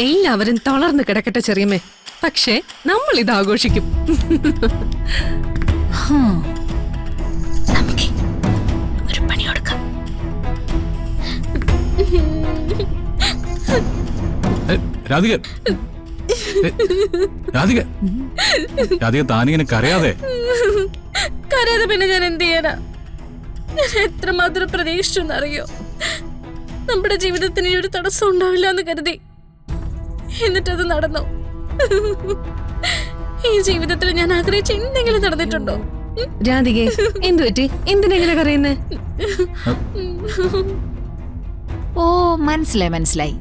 എല്ലാവരും തളർന്നു കിടക്കട്ടെ ചെറിയമ്മേ, പക്ഷേ നമ്മൾ ഇത് ആഘോഷിക്കും. നമുക്ക് ഒരു പണി കൊടുക്കാം. രാധിക, രാധിക, രാധിക താനിങ്ങനെ കരയാതെ. കരയാതെ പിന്നെ ഞാൻ എന്ത് ചെയ്യാനാ? ഞാൻ എത്രമാത്രം പ്രതീക്ഷിച്ചെന്നറിയോ? നമ്മുടെ ജീവിതത്തിന് ഈ ഒരു തടസ്സം ഉണ്ടാവില്ല എന്ന് കരുതി, എന്നിട്ടത് നടന്നു. ഈ ജീവിതത്തിൽ ഞാൻ ആഗ്രഹിച്ച എന്തെങ്കിലും നടന്നിട്ടുണ്ടോ? രാധികേ, എന്തു പറ്റി? എന്തിനെങ്ങനെ കരയുന്നേ? ഓ, മനസ്സിലായി.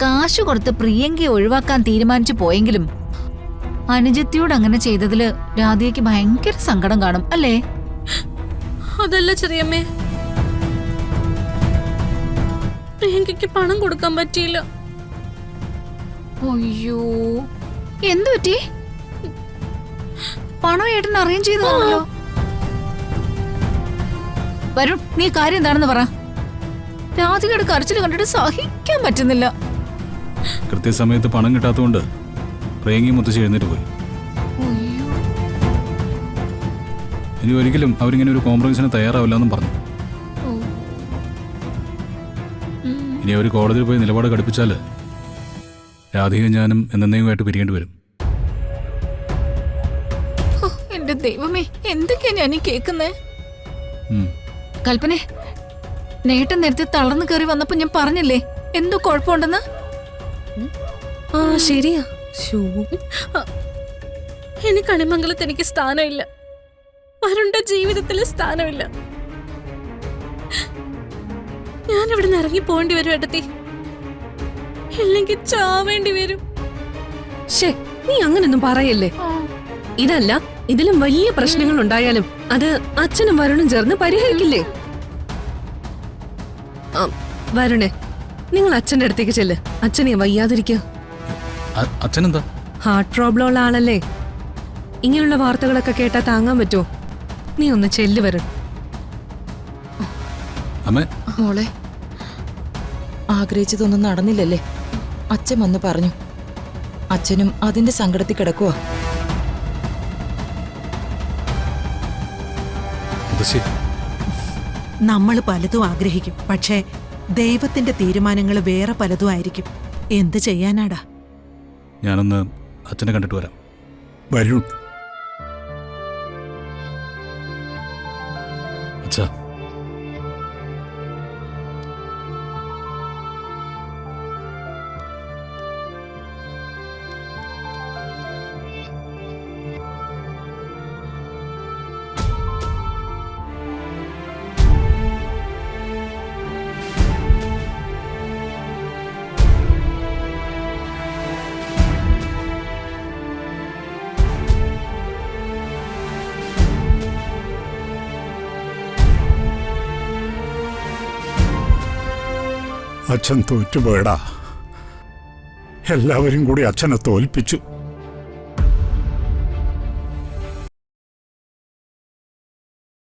കാശ് കൊടുത്ത് പ്രിയങ്കയെ ഒഴിവാക്കാൻ തീരുമാനിച്ചു പോയെങ്കിലും അനുജത്തിയോട് അങ്ങനെ ചെയ്തതില് രാധികയ്ക്ക് ഭയങ്കര സങ്കടം കാണും അല്ലേ? അതല്ല ചെറിയമ്മേ, പ്രിയങ്കയ്ക്ക് പണം കൊടുക്കാൻ പറ്റിയില്ല. അയ്യോ, എന്തു പറ്റി? പണം ഏട്ടൻ അറേഞ്ച് ചെയ്തതാണല്ലോ. വരുൺ, നീ കാര്യം എന്താണെന്ന് പറ. രാധികയുടെ കരച്ചിൽ കണ്ടിട്ട് സഹിക്കാൻ പറ്റുന്നില്ല. കൃത്യസമയത്ത് പണം കിട്ടാത്തതുകൊണ്ട് പ്രിയങ്കി മുത്തശ്ശി എഴുന്നേറ്റ് പോയി. ഇനി ഒരിക്കലും അവരിങ്ങനെ ഒരു കോംപ്രമൈസിന് തയ്യാറാവില്ലെന്നും പറഞ്ഞു. ഇനി അവർ കോടതിയിൽ പോയി നിലപാട് ഘടിപ്പിച്ചാല് രാധിക ഞാനും എന്നേയുമായിട്ട് പിരിയേണ്ടി വരും. എന്റെ ദൈവമേ, എന്തൊക്കെയാ ഞാൻ ഈ കേക്കുന്നേ? കൽപ്പനെ, നേട്ടം നേരത്തെ തളർന്നു കയറി വന്നപ്പോ ഞാൻ പറഞ്ഞില്ലേ എന്തോ കുഴപ്പമുണ്ടെന്ന്? ആ ശരിയാ. ഇനി കണിമംഗലത്ത് എനിക്ക് സ്ഥാനമില്ല, വരുണ്ട ജീവിതത്തിൽ സ്ഥാനമില്ല. ഞാൻ ഇവിടെ നിന്ന് ഇറങ്ങി പോകേണ്ടി വരും ഏട്ടത്തി, ഇല്ലെങ്കിൽ ചാവേണ്ടി വരും. ശേ, നീ അങ്ങനൊന്നും പറയല്ലേ. ഇതല്ല, ഇതിലും വലിയ പ്രശ്നങ്ങൾ ഉണ്ടായാലും അത് അച്ഛനും വരുണും ചേർന്ന് പരിഹരിക്കില്ലേ? വരുണേ, നിങ്ങൾ അച്ഛന്റെ അടുത്തേക്ക് ചെല്ല്. അച്ഛനെ വയ്യാതിരിക്കുക. അച്ഛനെന്താ? ഹാർട്ട് പ്രോബ്ലം ഉള്ള ആളല്ലേ. ഇങ്ങനെയുള്ള വാർത്തകളൊക്കെ കേട്ടാ താങ്ങാൻ പറ്റുമോ? നീ ഒന്ന് ചെല്ല് വരുൺ. മോളെ, ആഗ്രഹിച്ചതൊന്നും നടന്നില്ലല്ലേ? അച്ഛൻ വന്ന് പറഞ്ഞു. അച്ഛനും അതിന്റെ സങ്കടത്തിൽ കിടക്കുവാ. നമ്മൾ പലതും ആഗ്രഹിക്കും, പക്ഷേ ദൈവത്തിന്റെ തീരുമാനങ്ങൾ വേറെ പലതും ആയിരിക്കും. എന്ത് ചെയ്യാനാടാ? ഞാനൊന്ന് അച്ഛനെ കണ്ടിട്ട് വരാം. വരൂ. അച്ഛാ, അച്ഛൻ തോറ്റുപോയടാ. എല്ലാവരും കൂടി അച്ഛനെ തോൽപ്പിച്ചു.